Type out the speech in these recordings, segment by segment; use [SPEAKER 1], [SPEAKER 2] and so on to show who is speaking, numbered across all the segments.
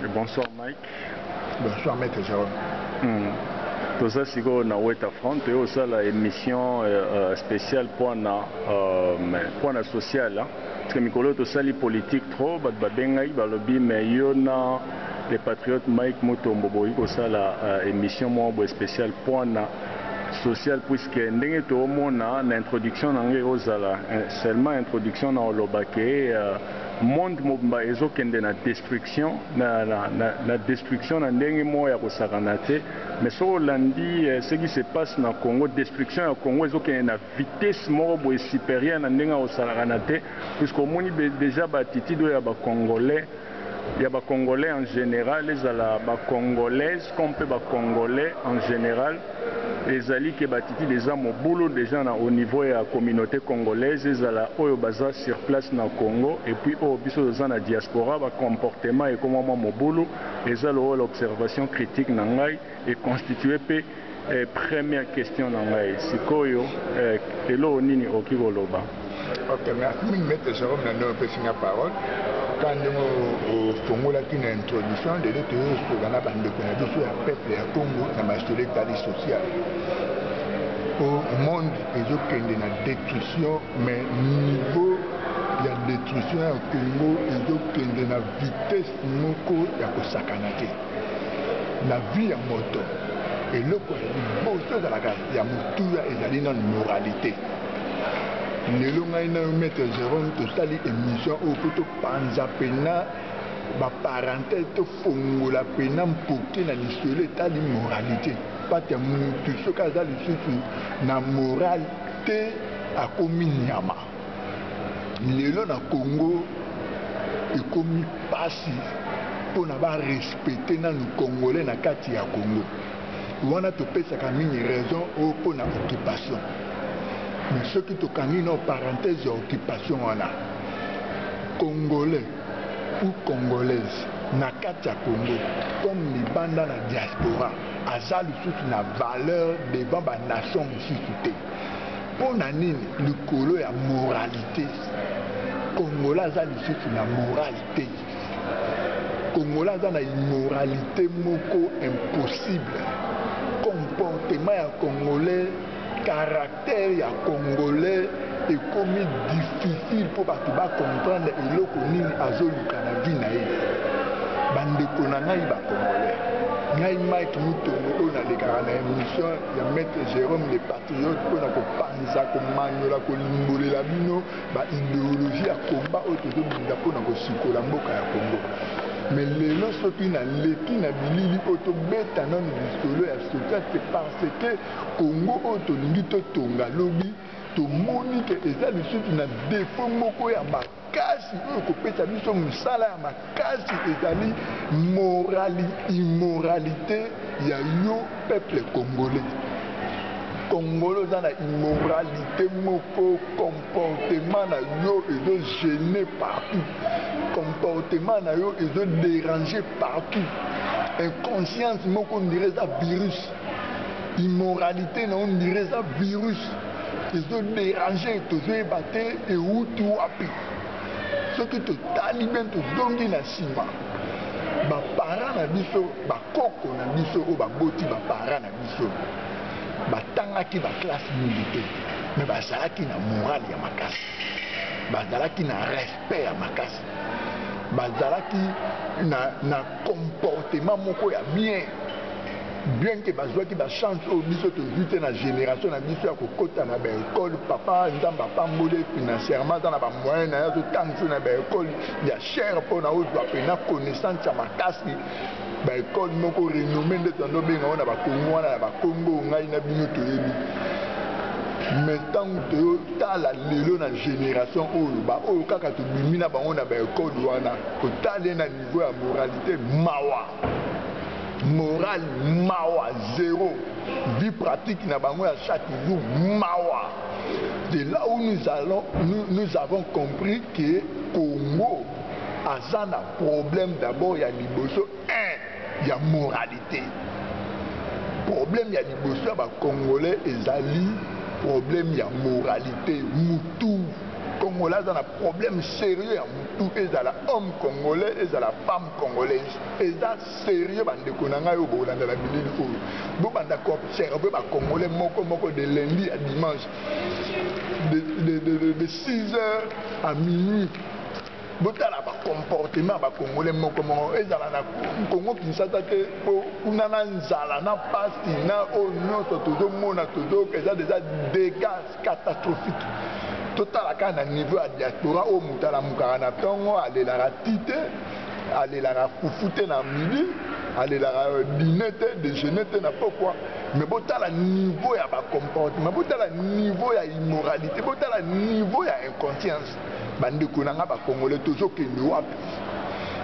[SPEAKER 1] Bonsoir Mike.
[SPEAKER 2] Bonsoir Maître Jérôme.
[SPEAKER 1] Tout ça c'est qu'on a oué ta front et aussi la émission spéciale pour la sociale. Parce que Mikolo tout ça les politiques trop, bengai balobi mais yona les patriotes Mike Mutombo boy aussi la émission moi spéciale pour la sociale puisque ndenge to mona na introduction nange ozala seulement introduction na olobake monde mobimba ezokende na destruction na destruction na ndenge moya kosakana te mais so olandi ce qui se passe na Congo, destruction ya Congo ezokende na vitesse moko boye supérieure na ndenge osalakana te puisque omoni déjà batitido ya bacongolais. Il y a des Congolais en général, il y a des Congolaises, comme des Congolais en général. Les alliés qui battent des gens au boulot déjà au niveau de la communauté congolaise, ils sont sur place dans le Congo. Et puis, dans la diaspora, le comportement et comment au boulot, ils ont l'observation critique et constitué la première question. C'est quoi? Et là, on est au Kigoloba.
[SPEAKER 2] Ok, merci, Maître Jérôme, nous la parole. Quand nous faisons une introduction, de l'autre côté, on a un peuple à Congo, dans la sociale. Au monde, il y a une destruction, mais niveau de la destruction au Congo, il y a une vitesse de la vie en moto. Et le il y a une moralité. Lelo ngai na Maître Jérôme tosali émission okoto panza pena ba parenthèse to fongola pena mpoke na lisolo etali moralité pata mutu soka za lisusu na moralité akomi nyama. Lelo na Congo ekomi pasi mpona ba respecter na congolais na kati ya Congo wana topesaka mingi raison mpona occupation. Mais ce qui te canine en parenthèse d'occupation, Congolais ou Congolaises, Nakatia Congo, comme les bandes dans la diaspora, Azal sous la valeur devant la nation ici. Pour Nanine, le colo est la moralité. Congolais Azal sous la moralité. Congolais dans la immoralité moko impossible. Comportement à Congolais. Caractère ya Congolais est comme difficile pour comprendre et le nini azoluka na vie na ye bandeko na ngai ba Congolais ngai Mike Mutombo na lekara na émission ya Maître Jérôme les patriotes pour na kopanza komanyola kolimbolela bino ba idéologie ya combat autour de pour na kosikola mboka ya Congo. Mais les gens qui na leki na bilili auto beta non lisolo ya société parce que Congo auto lingi to tonga lobi to moni que eza lisusu na défaut moko ya makasi oyo kopesa biso mosala ya makasi ezali immoralité ya yo peuple congolais. Congolais dans la immoralité moko comportement na yo ezo gêné partout. Comportement na yo ezo dérangé partout. Inconscience moko on dirait ça virus. Immoralité na on dirait ça virus. Ezo dérangé tozo ebaté et où tu wapi. Ce qui te taliben to dongi na sima. Ba parents na biso, ba koko na biso o ba boti ba parents na biso. Batangaki ba classe militaire mais bazalaki na morale ya makasi bazalaki na respect ya makasi bazalaki na comportement moko ya bien que bazwaki ba chance au biso to vite na génération na biso ya kokota na ba école papa ndamba pambole financièrement dans ba moyen na yo tanzo na ba école ya cher pour na ozwa pena connaissance ya makasi ba école moko renommé de tondo benga on a ba Congo na ba Congo ngai na bino toyebi mais tant que tala lelo na génération oyo ba oyo kaka to bimina bango na ba école wana ko tala na niveau ya moralité mawa moral mawa zéro vie pratique na bango ya chaque jour mawa. C'est là où nous avons compris que Congo a un problème d'abord il y a liboso il y a moralité. Problème il y a liboso ba Congolais ezali problème il y a moralité mutu Congolais ont un problème sérieux tout et la homme congolais et la femme congolaise et ça sérieux bande konanga yo bolanda la bilili ko bo banda ko observer ba congolais moko de lundi à dimanche de 6h à minuit botala ba comportement ba congolais moko ezala na Congo Kinshasa te po kuna na nzala na pasi na o nyoto todo mona todo eza déjà dégâts catastrophiques total à niveau à diaspora au mutala mukara tongo aller la tite aller la fufute na midi aller la dîner déjeuner na pourquoi mais botala niveau ya ba comportement botala niveau ya immoralité botala niveau ya inconscience bande konanga ba congolais toujours que nous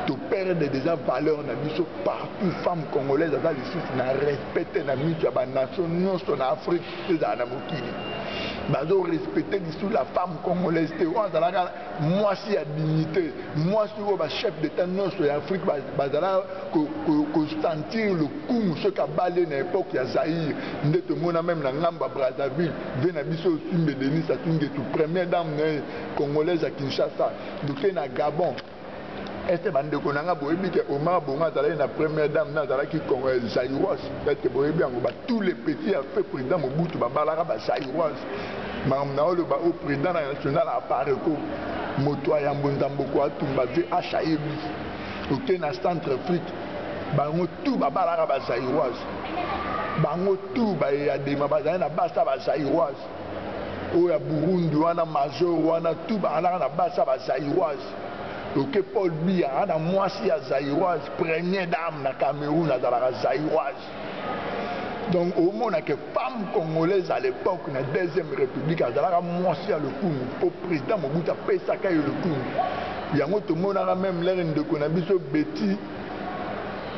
[SPEAKER 2] to perdre déjà valeur na biso partout femme congolaise dans les sous na respecter na mitu ya ba nation nyonso na Afrique eza na mokili bazo respecter dessous la femme congolaise te ozalaka mwasi ya dignité mwasi oyo ba chef d'état nyonso ya Afrique bazala ko sentir le coup ce ka balé na époque ya Zaïre nde tomona même na ngamba Brazzaville ve na biso Simbe Denis Sassou Nguesso première dame congolaise à Kinshasa doke na Gabon. Est-ce bande konanga boyebi ke Omar Bongo azalaki na première dame na azalaki zaïroise est-ce boyebi yango ba tous les petits a fait président Mobutu babalaka ba zaïroise makambo na oloba o président national appareil ko moto ya mbonzamboko atumba ve achayebi oke na Centrafrique bango tout babalaka ba zaïroise bango tout ba ya dema bazali na basa ba zaïroise o ya Burundi wana major wana tout babalaka na basa ba zaïroise. Ok, Paul Biya, à moitié zaïroise, première dame na Cameroun, à la zaïroise. Donc, au moins, que femme congolaise à l'époque, na deuxième république, à la moitié le coup, au président Mobutu a payé ça le coup. Il y a un autre monde même l'air de Konabiso Betty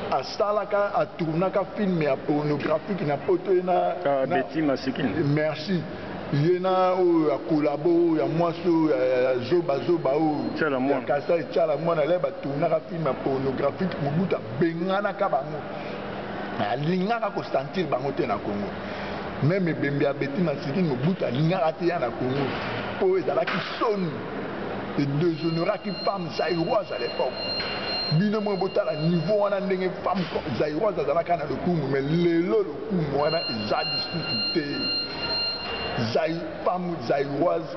[SPEAKER 2] à Salaka, à Tournaka film et à pornographique, n'a pas
[SPEAKER 1] Betty Masikine.
[SPEAKER 2] Merci. Il y a un collabo, il y a moi zoba il y a kasa et tchala moi na leba tournaka film pornographique Mobutu bengana ka bango alingaka ko sentir bango te na Congo même bembe ya Betty Masikine Mobutu alingaka te ya na Congo po ezalaki soni et déshonoraki femme zaïroise à l'époque bino mo botala niveau wana ndenge femme zaïroise azalaka na le Congo mais lelo le Congo wana ezali sutu te femme zaïroise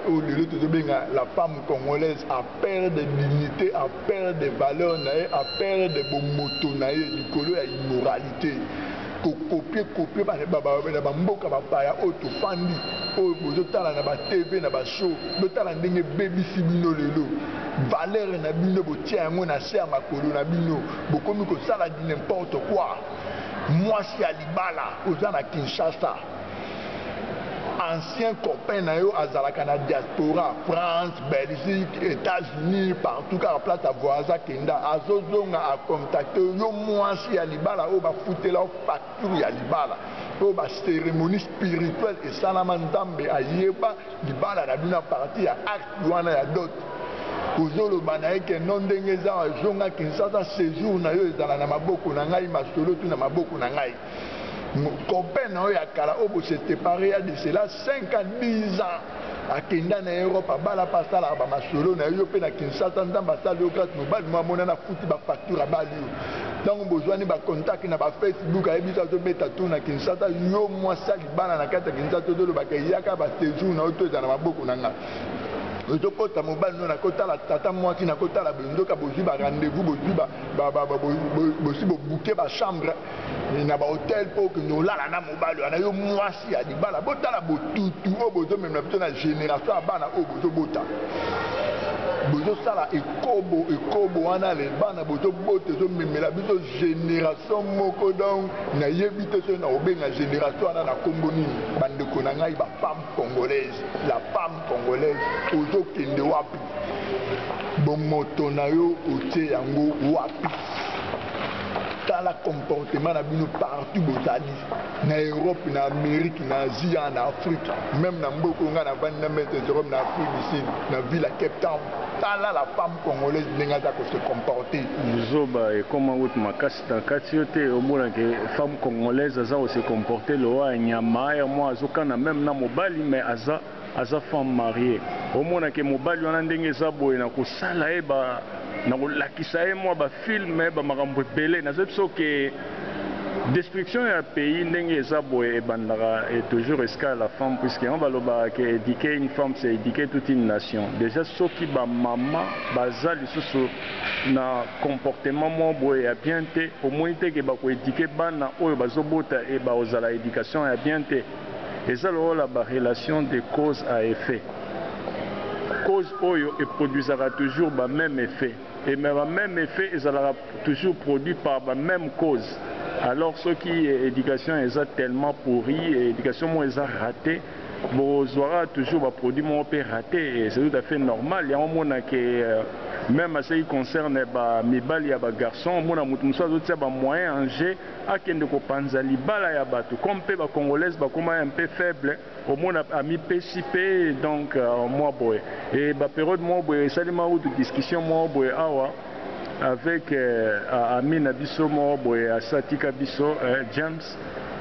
[SPEAKER 2] la femme congolaise a perdre de dignité, a perdre de valeur, a perdre de moto, du à immoralité. Copier na mboka bapaya auto fandi o bozotala na ba TV na ba show botala ndenge baby sibino lelo valeur na bino botia yango na se ya makolo na bino bokomi ko sala di n'importe quoi mwasi ya libala oza na Kinshasa ancien copain na yo azalaka na diaspora France, Belgique, États-Unis partout car place à voisin kenda azozonga a contacter yo mwasi ya libala o ba futela o facture ya libala o ba cérémonie spirituelle et salama nzambe ayeba libala na bina partie ya acte wana ya dot kozoloba na ye ke non ndenge eza azonga Kinshasa séjour na yo ezala na maboko na ngai masolo tu na maboko na ngai copain na ya kala obo se séparé ya de cela 5 à 10 ans akenda na Europe abala pasala ba masolo na yo pe na Kinshasa ndamba sala yo grâce mobile mo mona na futi ba facture abali yo donc bozwani ba contact na ba Facebook ayebisa zo beta tout na Kinshasa yo mwa sali bana na kata Kinshasa to lo ba kayaka ba séjour na oto za na maboko na nga ozokota mobali no na kotala tata mwasi na kotala bendoka bozwi ba rendez-vous bozwi bosi bobuke ba chambre na ba hotel po que nous lala na mobali ana yo mwasi ya libala botala botutu o bozo même na biso na génération abana o bozo bota bozo sala ekobo wana le bana bozo bote zo memela biso génération moko donc na yebite so na obenga génération ana na komboni bande ko na ngai ba femme congolaise la femme congolaise ozo kende wapi bon moto na yo otie yango wapi tala comportement na bino partout bozali na Europe na Amérique na Asie en Afrique même na mboko nga na vandi na maître Jérôme na Afrique du Sud na ville à Cape Town tala la femme congolaise ndenge aza ko se comporter
[SPEAKER 1] zoba et comment out makasi na kati yo te omona ke femme congolaise aza ko se comporter loa nyama ya moi azokana même na mobali mais aza femme mariée omona ke mobali wana ndenge eza boye na kosala ye ba na kolakisa ye mwa bafilme bamakambo ebele nazoyebi so ke destruction ya pays ndenge eza boye ebandaka et toujours escale la femme puisque on balobaka ke éduquer une femme c'est éduquer toute une nation déjà soki bamama baza lisusu na comportement mwa boye ya bien te omoni te ke bakoéduke bana oyo bazobota e bakozala éducation ya bien te eza lokola barelation de cause à effet cause oyo eproduisaka toujours même effet et même même effet ezalaka toujours produit par même cause alors ceux qui éducation eza tellement pourri et éducation mo eza raté bozwaka toujours baproduit mo pe raté et c'est tout à fait normal yango mona ke même à ce qui concerne mibali ya bagarçon mona mutu mosusu azotia bamoyen en jeu akende kopanza libala ya bato comme mpe bacongolaise bakoma un peu faible omona amipesi mpe donc mwa boye et bapériode mwa boye esalima utu discussion mwa boye awa avec ami na biso mwa boye asatika biso James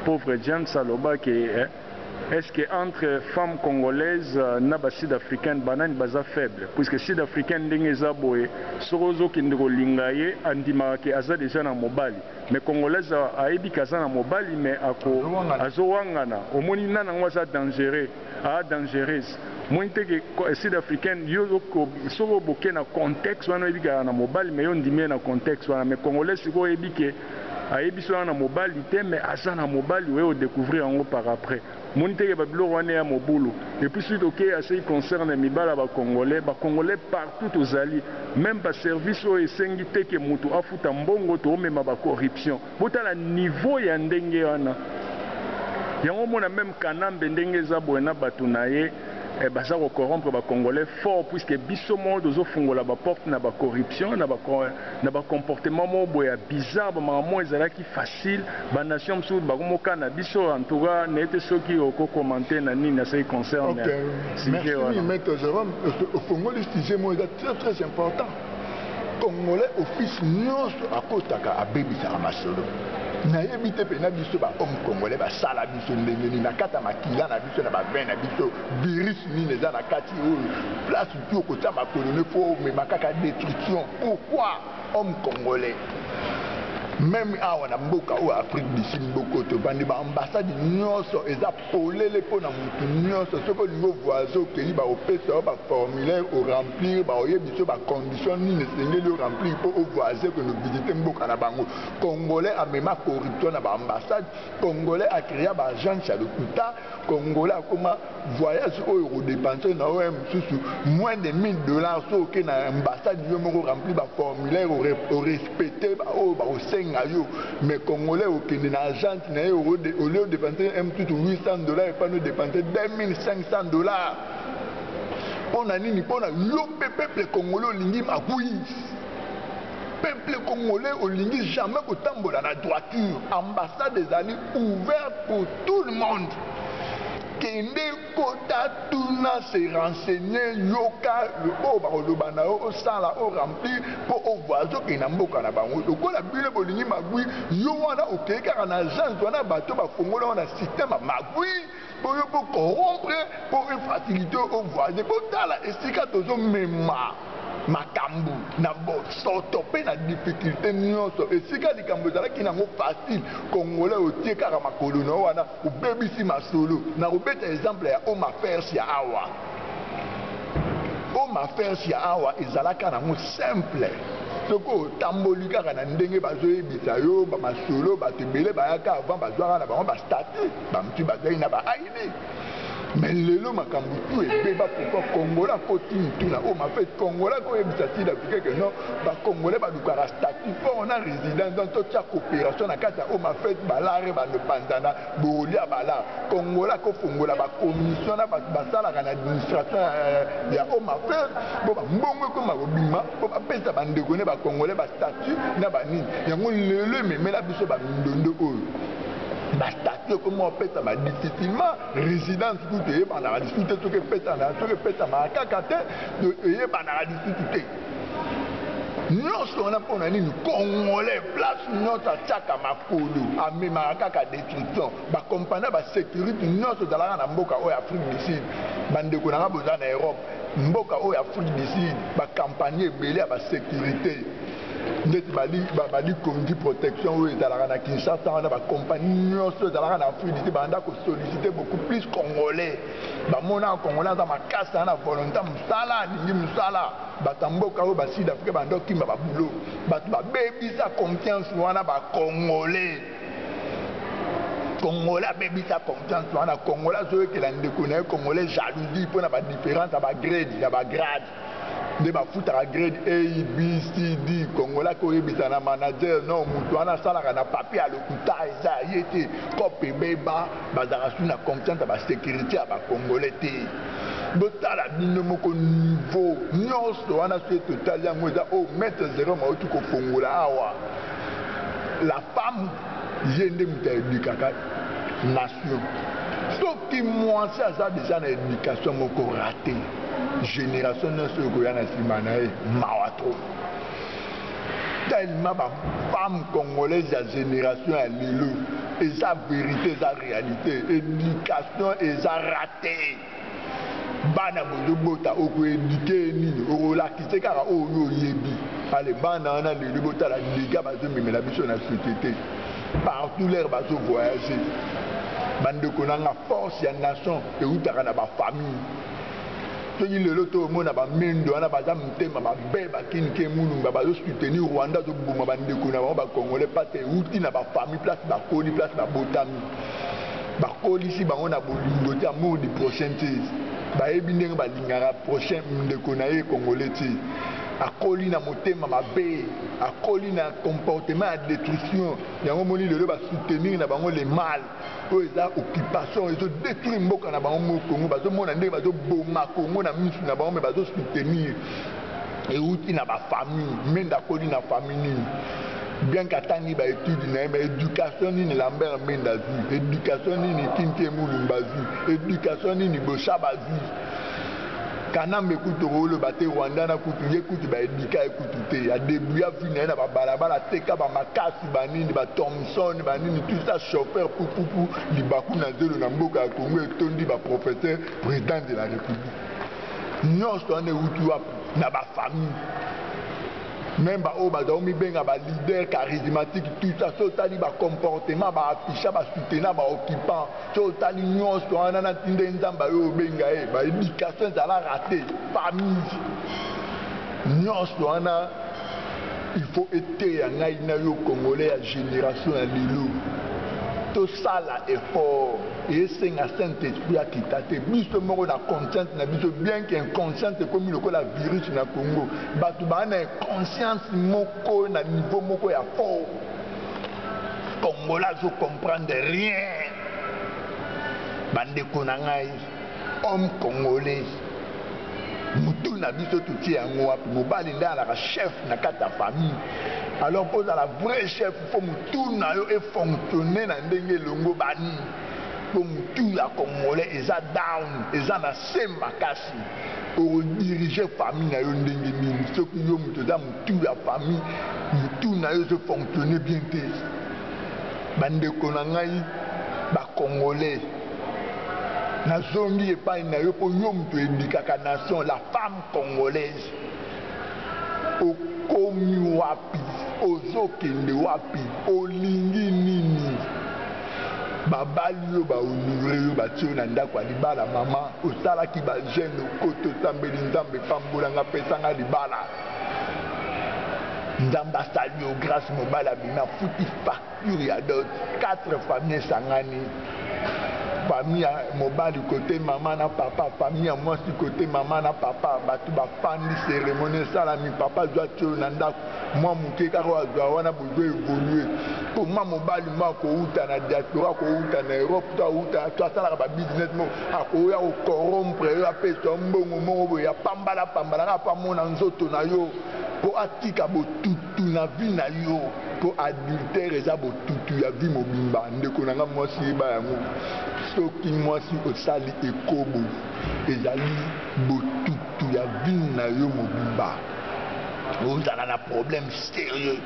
[SPEAKER 1] pauvre James alobaki est-ce que entre femmes congolaises na ba sud-africaine banani baza faible puisque sud-africaine ndenge eza boye soko ozokende kolinga ye andimaka ke aza déjà na mobali mais congolaise ayebi ke aza na mobali mais azowangana omoni nana yango aza dangereuse moi te ke sud-africaine yo soko boke na contexte wana oyebi kaka na mobali mais yo ndimi na contexte wana mais congolaise sikoyo oyebi ke ayebi so wana na mobali te mais aza na mobali oyo odécouvrir yango par après moni te ke babiloko wana ya mobulu et puis suite ok à ce qui concerne mibala bacongolais partout ozali même baservice oyo esengi te ke motu afuta mbongo toomema bacorruption botala niveau ya ndenge wana yango mona même kanambe ndenge eza boye na bato na ye baza corrompre ba congolais fort puisque biso mo dozofungola ba porte na ba corruption na ba comportement mo boya bizarre ba mamo ezalaki facile ba nation msusu bakomoka na biso en tout cas n'était soki oko commenter na nini na ce qui concerne
[SPEAKER 2] merci maître Jérôme au Congo le sujet mo est très important congolais office nyonso akotaka abebisaka masolo nayebi te mpe na biso bahomme congolais basala biso ndenge nini na kati ya makila na biso na bavin na biso virus nini eza na kati oyo place tu okotia bakolone fo omema kaka destruction pourquoi homme congolais même awa na mboka oyo Afrique du Sud mboka tovandi baambassade nyonso eza polele mpona motu nyonso soki olingi voisin okeli baopesa yo baformulaire oremplir baoyebi biso bacondition nini esengeli oremplir mpo ovoisin keno visite mboka na bango congolais amema corruption na baambassade congolais akrea baagence ya lokuta congolais akoma voyage oyo kodepense na oyo mosusu moins de $1000 so oke na ambassade yo moko remplir baformulaire orespecte baoyo baosenga yo mais congolais okende na agente na ye au lieu de dépenser $800 epano dépenser $2500 mpona nini mpona yo mpe peuple congolais olingi makui peuple congolais olingi jamais kotambola na droiture ambassade ezali ouverte pour tout le monde kende kota tuna se renseigner yoka oyo bakoloba na yo osala oremplir mpo ovoisin okende na mboka na bango lokola bino bolingi magwi yo wana okei kaka na agence wana bato bafongola wana systeme magwi mpo yo mpo corrompre mpo efacilité ovoisin mpo tala esika tozomema makambo na bosoto mpe na difficulté nyonso esika likambo ezalaki nango facile congolais otie kaka makolo na wana obebisi masolo na kobeta exemple ya homme affairs ya awa homme affairs ya awa ezalaka nango simple soki otamboli kaka na ndenge bazoyebisa yo bamasolo bato ebele bayaka avant bazwaka na bango bastatut bamutu bazwaki na baid mais lelo makambo tout ebeba pourquoi Congolais continue tout là oh ma fait Congolais ko ebisa ti d'Afrique que non ba Congolais ba lukara statut pour on a résidence dans toute la coopération na kata oh ma fait balare ba le panzana bolia bala Congolais ko fongola ba commission na ba sala kana administration ya oh ma fait bo ba mbongo ko ma bima bo ba pesa ba ndeko ne ba Congolais ba statut na ba nini yango lelo memela biso ba ndondo oyo statut comment on peut ça difficilement résidence tout est par la discuter tout que peut ça tout que peut ça ma kakate et par la discuter nous on a pour nous Congolais place notre chaka makolo a même kaka destruction ba compagnie ba sécurité nous dans la mboka o Afrique du Sud bande ko na besoin en Europe mboka o Afrique du Sud ba campagne belé ba sécurité ndeti bali conduit protection où ezalaka na Kinshasa wana bacompagnie nyonso ezalaka na Afrique du Sud banda kosollicite beaucoup plus Congolais bamona Congolais aza makasi na volonté mosala alingi mosala bato mboka oyo basud afrique banda okimba babulo bato babebisa confiance wana bacongolais Congolais abebisa confiance wana Congolais azoyokela ndeko na ye Congolais jalousie mpona badifférence ya bagrade ya bagrade nde bafutaka grade A, B, C, D Congolais koyebisa na manager non moto wana asalaka na papier ya lokuta eza ye te kope ebeba bazalaka su na confiance ya basécurité ya bacongolais te botala bino moko niveau nyonso wana so etotali yango eza o maître zéro mauti kofongola awa la femme ye nde moto aedikaka nation soki mwasi aza deja na éducation moko raté génération nyonso ekoya na nsima na ye mawa tro tellement bafemme congolaise ya génération ya lelo eza vérité eza réalité éducation eza raté bana bozobota okoéduke nini okolakise kaka oyo oyebi ale bana wana lelo botala dega bazomemela biso na société partout l'air bazovoyage bandeko nanga force ya nation eutaka na bafamille soki lelo tomona bamendo wana baza motema babe bakinike mulumba bazosoutenir Rwanda azoboma bandeko na bango bacongolais pate euti na bafamille place bakoli place babotami bakolisi bango na bolingo te amour du prochain te bayebi ndenge balingaka prochain ndeko na ye congolais te akoli na motema mabe akoli na comportement ya destruction yango moni lelo basoutenir na bango le mal oyo eza occupation ezodétruire mboka na bango mo Congo bazomona ndenge bazoboma Congo na misu na bango me bazosoutenir euti na bafamille mende akoli na famille nini bien qu'atangi baétude na ye baéducation nini Lambert Mende azwi éducation nini Kintie Mulumba azwi éducation nini Boshaba azwi kanambe kutu oloba te Rwanda na kutu ye kutu baedika ekutu te ya début ya vi na ye na babalabala teka bamakasi banini bathomson banini tout ça chauffeur pupupu libaku na zelo na mboka ya Congo etondi baprofesseur président de la république nyonso wana euti wapi na bafamille même baoyo bazao mibenga baleader charismatique tout ça so otali bacomportement baafficha basoutenir baoccupant so otali nyonso wana na ntinda nzambe oyo obenga ye baéducation ezala rate famille nyonso wana il faut eteya ngai na yo congolais ya génération ya lelo tosala effort esenga Saint-Esprit akita te biso moko na conscience na biso bien que inconscience ekomi lokola virus na Congo bato baa na inconscience moko na niveau moko ya fort Congolais azo comprendre rien bandeko na ngai homme congolais mutu na biso totie yango wapi mobali nde alaka chef na kati ya famille alors pose à la vraie chef faut mutu na yo efonctionner na ndenge elongo bani po mutu ya congolais eza down eza na se makasi odirige famille na yo ndenge nini soki yo mutu eza mutu ya famille mutu na yo ezofonctionner bien te bandeko na ngai bacongolais nazongi epai na yo mpo yo mutu edikaka nation la femme congolaise okomi wapi ozokende wapi olingi nini babali yo baonure yo batie yo na ndako ya libala mama osalaki bagene okoto osambeli nzambe pambolanga apesanga libala nzambe asali yo grâce mobali abimi afuti facture ya dot 4 famille esangani famille mobile du côté maman na papa, famille à moi du côté maman na papa, batu ba fandi cérémonie ça la mi papa doit tuer nanda moi mon keka doit wana besoin évoluer pour moi mobile moi ko uta na diaspora ko uta na Europe to ça la ba business mo ako ya ko corrompre ya peso mbongo mo ya pambala na pa mona nzoto na yo pour atika botutu na vie na yo pour adultère eza botutu ya vie mobimba ndeko na nga mwasi ba yango soki mwasi osali ekobo ezali botutu ya vie na yo mobimba ozala na problème sérieux.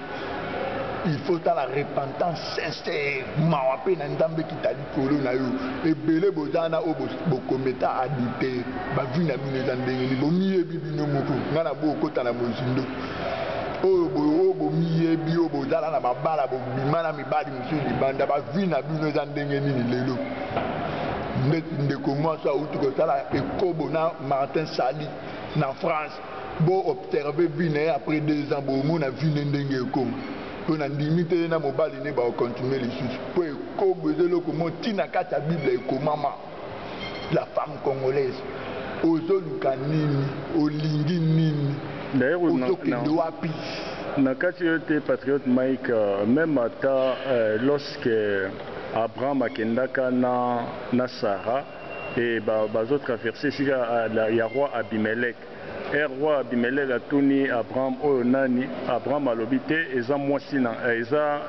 [SPEAKER 2] Il faut la repentance sincère. Mawa pe na nzambe kitali kolo na yo. Ebele bozana o bokometa adultère. Ba vie na bino ndenge ni bomiye bibino moko. Ngana bo kota na mozindo. O bomiye o bozala na babala bo bimana mibali musu libanda ba vie na bino ndenge ni lelo. Ndeko moi ça utuko sala ekobo na Martin Sali na France. Bo observer vie après 2 ans bo mo na vie ndenge comme on a limité na mobile ne ba continuer les choses pour ekobo zelo ko tina kata Bible eko mama la femme congolaise ozoluka nini olingi nini
[SPEAKER 1] d'ailleurs na kati yote patriote Mike même ata lorsque Abraham akendaka na Sarah et bazo traverser si ya roi Abimelech. Roi Abimelech a tourné Abraham nani Abraham alobité eza mwasi na eza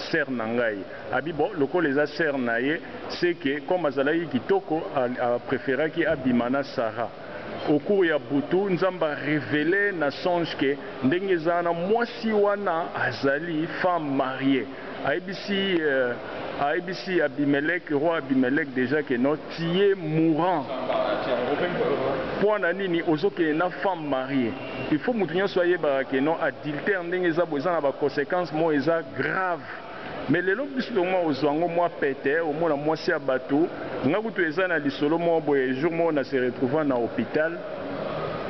[SPEAKER 1] sœur nangai abibo loko les sœur naye c'est que comme azalaki kitoko a préféré ki abimana Sarah au cours ya butu nzamba révélé na songe que ndenge zana mwasi wana azali femme mariée ABC Abimelech, roi Abimelech déjà que non tié mourant. Pour nani ozoke na femme mariée. Il faut mutunyo soyez que non adultère ndenge za bozana ba conséquences mo eza grave. Mais les lois plus moi ozango moi pété au moins moi si abatou ngakutu eza na lisolo mo boye jour mo na se retrouver na hôpital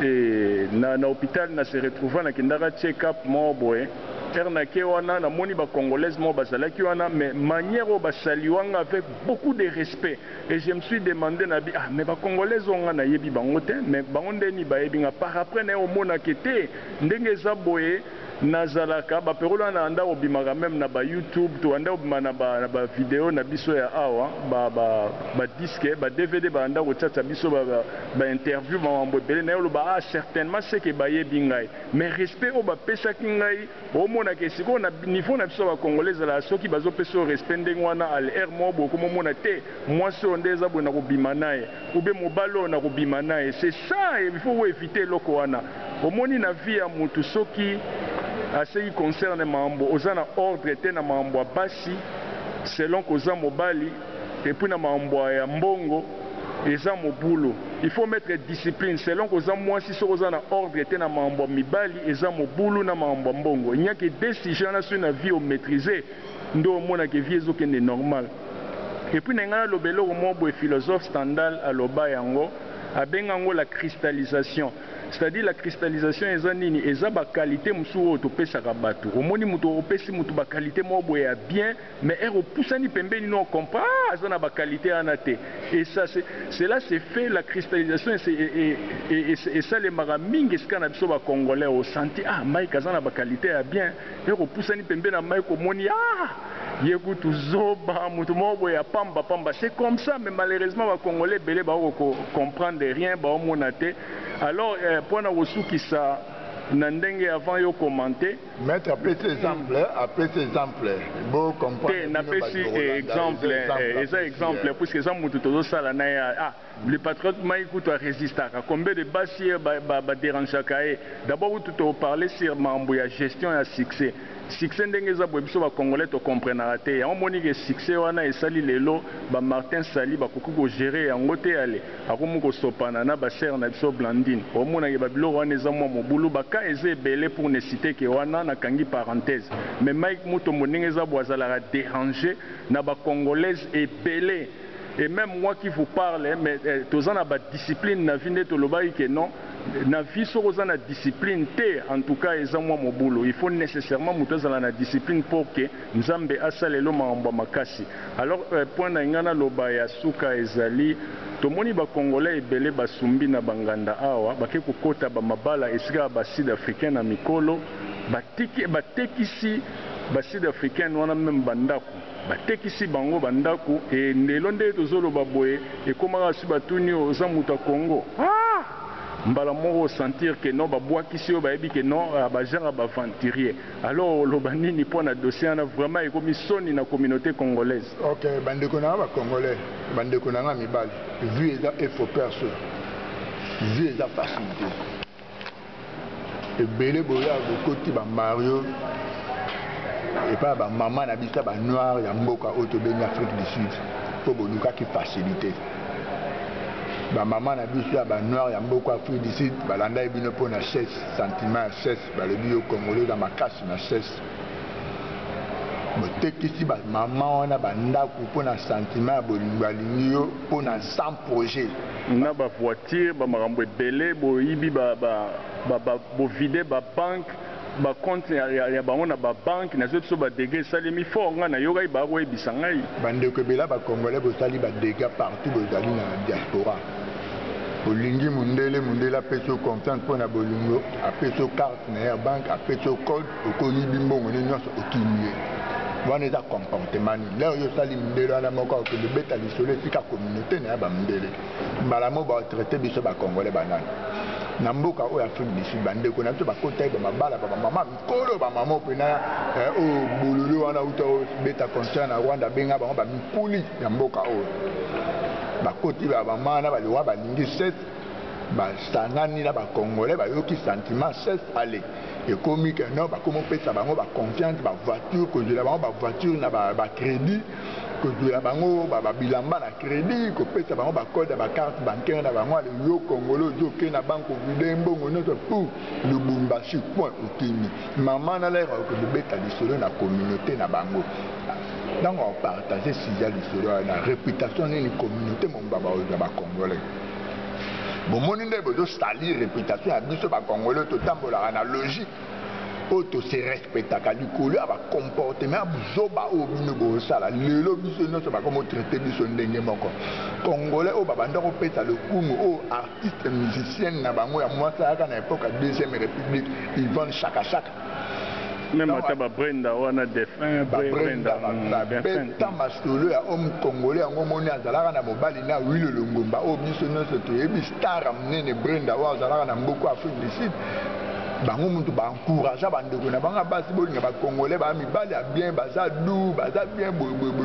[SPEAKER 1] et na hôpital na se retrouver na kindara check up mo boye Ernake wana na moni ba congolaise mo bazalaki wana mais manière au basaliwanga avec beaucoup de respect et je me suis demandé na mais ba congolaise on na yebi bango te mais bango ndeni ba yebi nga par après na o mona kete ndenge za boye nazalaka ba perola na anda obimaka même na ba YouTube to anda obima na ba vidéo na biso ya awa ba disque ba DVD ba anda otata biso ba interview ba mambo belé na yo ba certainement c'est que ba yebi ngai mais respect o ba pesa ki ngai o mona ke siko na niveau na biso ba congolaise la soki bazo pesa respect ndenge wana al air mo boko mo mona te moi so ndeza bona ko bima nae ou be mobalo na ko bima nae c'est ça il faut éviter loko wana o moni na vie ya mutu soki à ce qui concerne mambo ozana ordre te na mambo basi selon koza mobali et puis na mambo ya mbongo eza mobulu il faut mettre discipline selon koza mwasi so ozana ordre te na mambo mibali eza mobulu na mambo mbongo il n'y a que décision na sur na vie au maîtriser ndo mona ke vie ezokende normal et puis na lobelo mo bo philosophe Stendhal aloba yango abengango la cristallisation. C'est-à-dire la cristallisation eza nini eza ba qualité musuo to pesa kabatu omoni muto opesi muto ba qualité mo boya bien mais ero pusani pembeni no comprend azana ba qualité anate et ça cela c'est fait la cristallisation et ça les maramingi skana biso ba congolais au senti Mike azana ba qualité ya bien ero pusani pembeni na Mike omoni yekutu zoba muto mo boya pamba c'est comme ça mais malheureusement ba congolais belé ba comprendre rien ba omonate. Alors, pour nous qui ça, n'andenge avant yo commenter.
[SPEAKER 2] Mettre après ces exemples, bon comprendre.
[SPEAKER 1] N'appelle exemple, exemple, puisque ça moutou todo ça la naïa. Le patriote maïkout a résisté. Combien de bassiers dérange kaé. D'abord, tout au parler sur ma gestion et succès. Succès ndengeza bobiso ba congolais to comprendre te on moni que succès wana esali lelo ba Martin Sali ba kokuko gérer yango te ale akomo ko sopana na ba sœur na biso Blandine o mona ke ba bilo wana eza mo mobulu ba ka eze belé pour ne citer que wana na kangi parenthèse mais Mike Muto monengeza boazala déranger na ba congolaise et belé. Et même moi qui vous parle, mais tous en a ba discipline na vinde to loba que non na vie soko za na discipline te en tout cas eza mwa mobulu il faut nécessairement moto azala na discipline pour que nzambe asalelo makambo makasi. Alors point na ngana loba ya suka ezali tomoni ba congolais ebele basumbi na banganda awa bake kokota ba mabala esika ba sud africain na mikolo batekisi ba sud africain wana même bandako batekisi bango bandako e ndelo nde tozoloba boye ekomaka si batuni oza muta Congo mbala moko sentir que non babwakisi oyo bayebi que non bajara baventurier. Alors loba nini mpo na dossier wana vraiment ekomi soni na communauté congolaise?
[SPEAKER 2] Ok, bandeko nanga bacongolais, bandeko nanga mibali, vu eza efo perso, vu eza facilité ebele boya bokoti bamario epa bamama na biso banoir ya mboka oyo tobengi Afrique du Sud mpo bolukaki facilité. Maman a vu ça, noir, il y a beaucoup d'Afrique du Sud, balanda et bino pour na cesse, sentiment cesse, balobi au Congolais dans ma casse na cesse. Bote kisi maman on a banda pour na sentiment bolingo pour na 100 projets.
[SPEAKER 1] Na ba voiture, ba marambo belé, bo ibi ba vider ba banque, ba compte ya ba on a ba banque, na zo ba dégâts salimi fort na yoga ba ko ebisangai.
[SPEAKER 2] Bande ko bela ba Congolais bo sali ba dégâts partout bo sali na diaspora. Bolingi mundela peso confiance pour na bolingo a peso carte na banque a peso code ko yibi mbongo ni nyonso okimie wana eza comportement ni leo yo sali mundela na moko ko de beta lisole fika communauté na ba mundele mbala mo ba traiter biso ba congolais banani na mboka o Afrique du Sud bande ko na to ba kota ba mabala ba mama mikolo ba mama pena o bololo wana uta beta concert na Rwanda benga ba mikuli ya mboka o bakoti ba bamana baliwa balingi 7 basangani na bacongolais bayoki sentiment 16 ale ekomi ke non bakomi opesa bango baconfiance bavoiture kozwela bango bavoiture na bacrédit kozwela bango babilamba na crédit kopesa bango bacode ya bacarte bancaire na bango ale yo congolais ozoke na banque ovide mbongo nyonso pour lubumbashi point okimi mama na lere okozobeta lisolo na communauté na bango. Donc on partage sujet sur la réputation d'une communauté mon baba congolais. Bon mon inde besoin salir réputation à biso ba congolais to tambola na logique auto se respecta ka du kolo ba comportement buzoba o bino bo sala lelo biso no so ba comme traiter biso ndenge moko congolais o baba ndako peta le kumu o artiste musicien na bango ya mwasa ka na époque deuxième république ils vont chaque
[SPEAKER 1] même à Brenda on a défunt Brenda
[SPEAKER 2] beta masolo ya homme congolais yango moni azalaka na mobali na wilo longomba o biso nyonso toyebi star amnene Brenda o azalaka na mboko Afrique du Sud bango mutu ba encourager bandeko na banga basi bolinga ba congolais ba mibali ya bien baza dou baza bien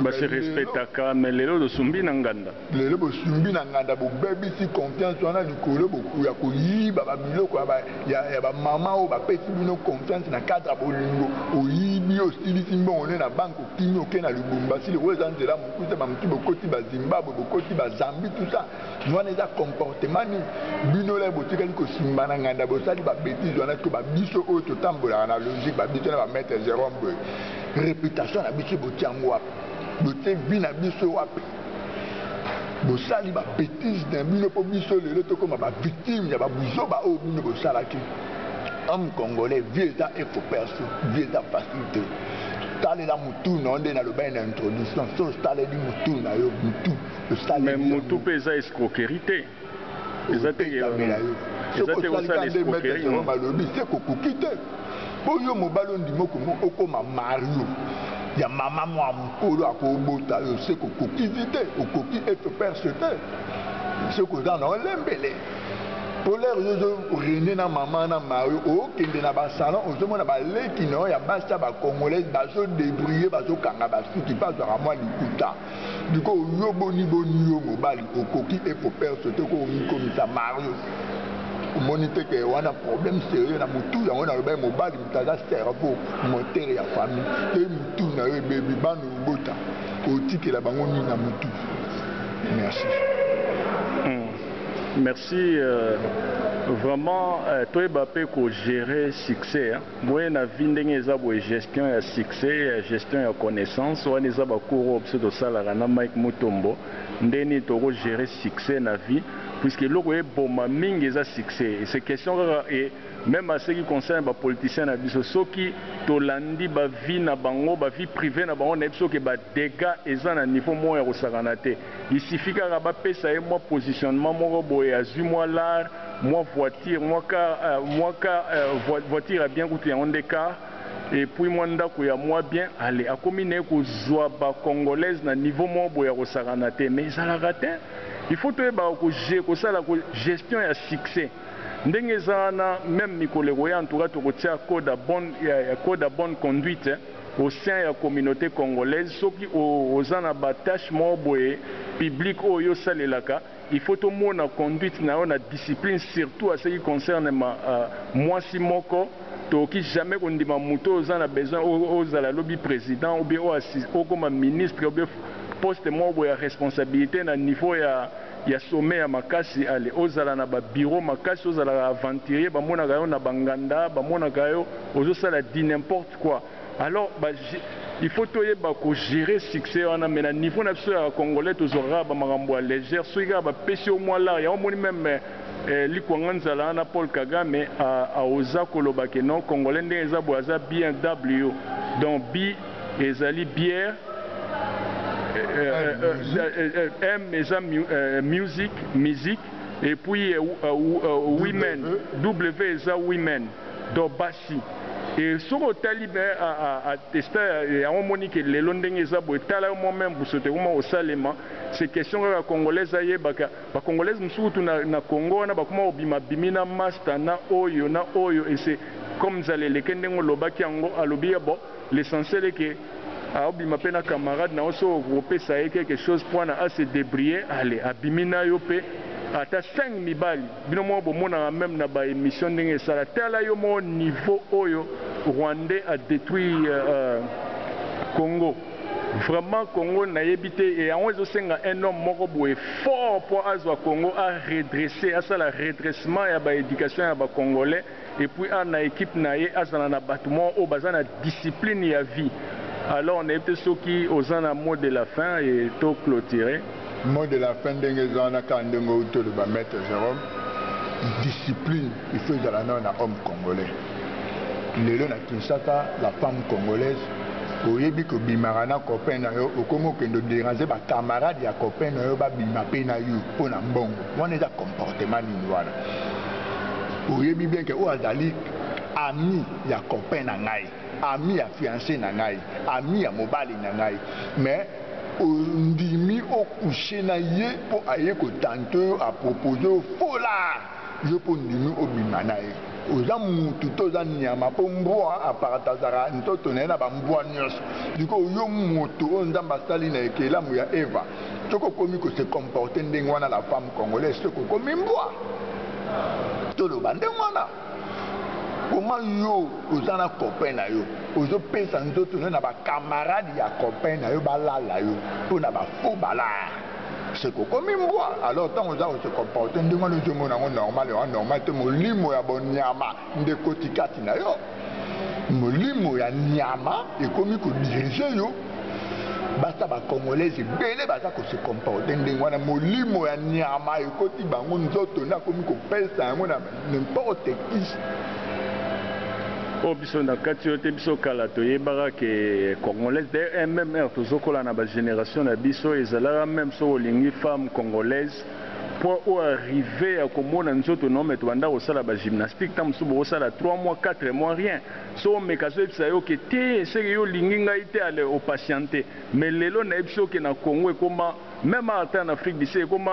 [SPEAKER 1] ba se respectaka mais lelo do sumbi na nganda
[SPEAKER 2] lelo bo sumbi na nganda bo bebi si confiance wana likolo bo ya ko yiba ba biloko ya ba mama o ba pesi bino confiance na cadre bolingo o yibi o silisi mbongo na banque kinyo ke na Lubumbashi le wezanzela mukuse ba mutu bokoti ba Zimbabwe bokoti ba Zambie tout ça wana eza comportement ni bino le botikali ko simba na nganda bo sali ba bêtise wana que ba biso o to tambola na logique ba biso na ba mettre Jérôme Boy réputation na biso botiango wapi bote bi na biso wapi bosali ba bêtise na bino po biso lelo to comme ba victime ya ba buzo ba o bino bosalaki homme congolais vieux ça il faut perso vieux ça facilité tale la mutu na onde na loba na introduction so tale di mutu na yo mutu
[SPEAKER 1] mais mutu pesa escroquerie exactement
[SPEAKER 2] malobi se kokuki te po yo mobali ondimoko okoma Mario ya mama mwa mokolo akobota yo se kokuki te okoki efe perse te se koza na olembele po lere yozo rene na mama na Mario okende na basalon ozomona baleki na ya basi ya bacongolais bazodébrouiller bazokanga basuki bazwaka mwa likuta diko yo boni yo mobali okoki efe perse te ko omikomisa Mario moniteur que on a problème sérieux na mutu yango na loba mobali mutaza cerveau moteur ya famille et mutu na yo baby banu bota otikela bango ni na mutu. Merci.
[SPEAKER 1] Merci vraiment toi Mbappé ko gérer succès moi na vindenge eza bo gestion ya succès gestion ya connaissance wana eza ba cours obse de sala na Mike Mutombo ndeni to ko gérer succès na vie puisque l'eau est bon, mingi est succès. Et ces questions, et même à ce qui concerne les politiciens, ceux qui tolandi ba vie na bango, ba vie privée na bango, n'ebso que ba dégâts et à niveau moins au saranate. Il suffit qu'à ba pesa et moi positionnement, moi boy azu moi l'art, moi voiture, moi voiture a bien coûté en décart. Et puis moi ndako ya moi bien allez à combiner ko zoa ba congolaise na niveau mo boya ko saranate mais ça la raté il faut te ba ko gérer ko ça la gestion ya succès ndenge zana même mikolego ya en tout cas to ko tia code à bonne conduite au sein de la communauté congolaise ceux qui aux ana ba tâche mo boye public oyo salelaka il faut tout monde conduite na on a discipline surtout à ce qui concerne moi si moko toki jamais qu'on dit muto aux a besoin aux à la lobby président ou bien au comme ministre ou bien poste moi ou responsabilité na niveau ya sommet ya makasi aller aux à la bureau makasi aux à la aventurier ba mona gayo na banganda ba mona gayo aux ça la dit n'importe quoi alors il faut toyer ba ko gérer succès on a mais na niveau na ya congolais tozora ba makambo légère so iga ba pesi au moins là ya moni même Likwanganzala na Paul Kagame a oza koloba ke non congolais ndeza boaza BMW donc B ezali bière M eza musique et puis women W eza women donc basi et sur le talibé à tester à un moment que les Londoniens ont beau tala moi-même pour se tenir au Salema ces questions que congolaises aillent baka congolaises surtout na Congo na bakuma obima bimina master na oyo et c'est comme ça les kendengo lobaki ango alobi bon l'essentiel est que a obima pena camarade na oso grouper ça quelque chose pour na se débrouiller allez abimina yope ata 5 mibali bino mo bomona même na ba émission ndenge sala tala yo mo niveau oyo Rwandais a détruit Congo vraiment Congo na yebité et on senga un homme moko boye fort pour azwa Congo à redresser à ça la redressement ya ba éducation ya ba congolais et puis na équipe na ye azana na bâtiment au bazana discipline ya vie alors on est peut-être ceux qui osent un mot de la fin et tout clôturer.
[SPEAKER 2] Mot de la fin d'Engezana Kandengo autour de Maître Jérôme, discipline, il faut que la non homme congolais. Le long à Kinshasa, la femme congolaise, au yebi que bimarana copain na yo, au comment que nous déranger ba camarade ya copain na yo ba bimape na yo pour na mbongo. On est à comportement ninoana. Au yebi bien que ou azali ami ya copain na ngai, ami ya fiancé na ngai, ami ya mobali na ngai, mais ndimi au coucher na ye pour aller ko tante à proposer faux là je pour ndimi au bimana ye oza mutu toza nyama po mbwa aparatazara ntoto na ba mbwa nyos diko yo mutu o nzamba sali na ekelamu ya Eva toko komi ko se comporter ndenge wana la femme congolaise toko komi mbwa tolo bande wana comment yo ozana copain na yo ozo pesa nzoto na ba camarade ya copain na yo balala yo pour na ba faux bala c'est comme mbwa alors tant oza se comporter ndenge wana zo mona normal te molimo ya bonyama ndeko tikati na yo molimo ya nyama ekomi ko diriger yo basta ba congolais belé basta ko se comporter ndenge wana molimo ya nyama ekoti bango nzoto na komi ko pesa yango na n'importe qui.
[SPEAKER 1] Oh biso na kati yote biso kala toyebaka ke congolaise d'ailleurs même tozokola na ba génération na biso ezalaka même so olingi femme congolaise pour arriver à komona nzoto no meto banda kosala ba gymnastique tam so bosala 3 mois 4 mois rien so mekazo ebisa yo ke te seke yo lingi ngai te ale o patienter mais lelo na biso ke na Congo ekoma même en Afrique bise ekoma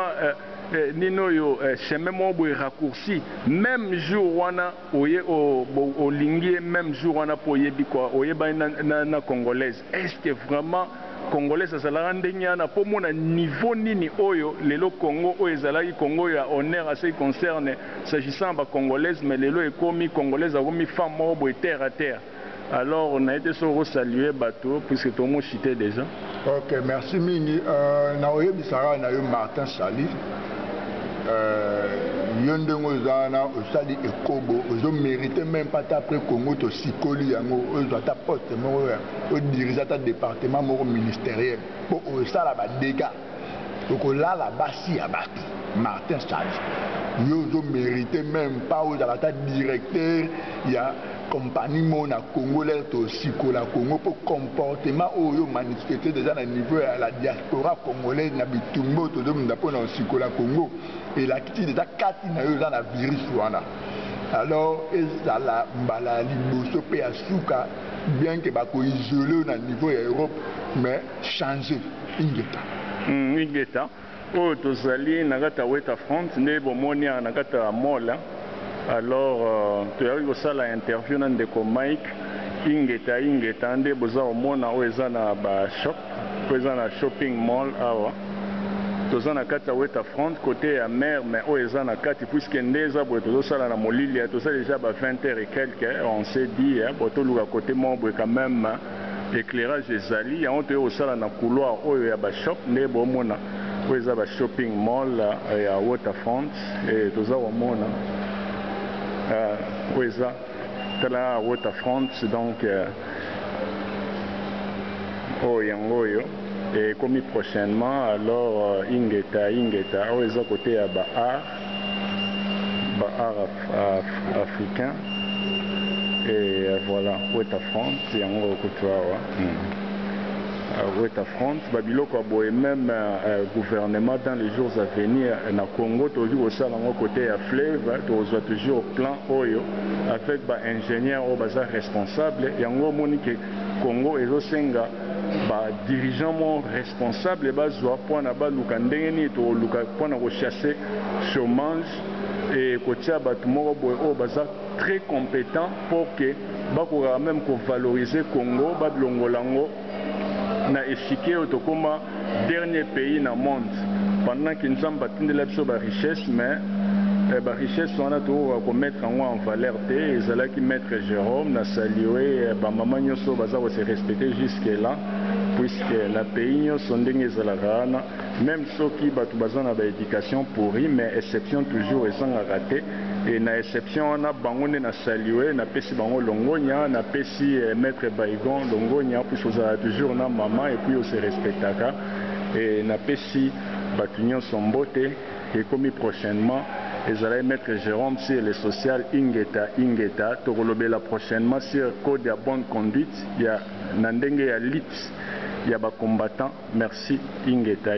[SPEAKER 1] nino yo chemin mo boy raccourci même jour wana oye o lingi même jour wana po yebi quoi oyeba na congolaise est-ce que vraiment congolaise azalaka ndenge wana po mona niveau nini oyo lelo Congo oyo ezalaki Congo ya honneur à ce qui concerne s'agissant ba congolaise mais lelo ekomi congolaise akomi femme mo boy terre à terre. Alors on a été sur saluer bateau puisque tout le monde citait déjà.
[SPEAKER 2] Ok, merci Mingi. Naoye Bisara na yo Martin Sali. Yondengo zana osali ekobo ozo mériter même pas après Congo to sikoli yango ozo ta poste mo o diriger ta département mo ministériel pour osala ba dégâts Donc là, la basi à battu. Martin Sage. Nous avons mérité même pas où dans la directeur, il y a compagnie Mona Congo, l'air aussi que la Congo pour comportement où ils manifesté déjà à niveau à la diaspora congolaise, n'a bitumbo, tout le monde n'a pas aussi que la Congo. Et la qui déjà 4 dans la virus. Alors, ça la mbala liboso pe asuka bien que bako isolé au niveau de l'Europe, mais changer ingeta.
[SPEAKER 1] Ingeta. Oh, tozali nakata weta front ne bomoni nakata mola. Alors, tu as eu ça la interview nan de Mike ingeta nde boza omona oza na ba shop, oza na shopping mall awa. Toza na kata weta front côté ya mer mais oza na kati puisque ndeza boye tozo sala na molili toza déjà ba 20h et quelques, on s'est dit boto luka côté membre quand même éclairage ezali ya on te osala na couloir oyo ya ba shop nde bomona oza ba shopping mall ya waterfront et toza omona oza tala waterfront donc yangoyo et commis prochainement alors ingeta oza côté ya ba art africain et voilà waterfront yango kutwawa waterfront babiloko boye même gouvernement dans les jours à venir na Congo toujours au sala ngo côté ya fleuve tozwa toujours plan oyo avec ba ingénieur au baza responsable yango monique Congo ezosenga ba dirigeant mon responsable bazwa pona ba luka ndenge ni to luka pona ko chasser chômage et kotia batu moko boye o baza très compétent pour que bakoka même ko valoriser Congo ba bilongolango na échiquier otokoma dernier pays na monde pendant que nous sommes battus de la richesse mais la richesse on a tout à mettre en valeur et cela qui maître Jérôme na salué maman nyoso baza se respecter jusque là puisque la pays sont dingues zalarana même ceux qui batu baza na éducation pourri mais exception toujours et sans rater et na exception on a bangone na salué na pesi bango longonya na pesi maître Baigon longonya puis vous avez toujours na maman et puis on se respectaka et na pesi batunyo son beauté et commis prochainement et allez mettre Jérôme sur les social ingeta tokolobela prochainement sur code de bonne conduite il y a nandenge ya lit il y a ba combattant merci ingeta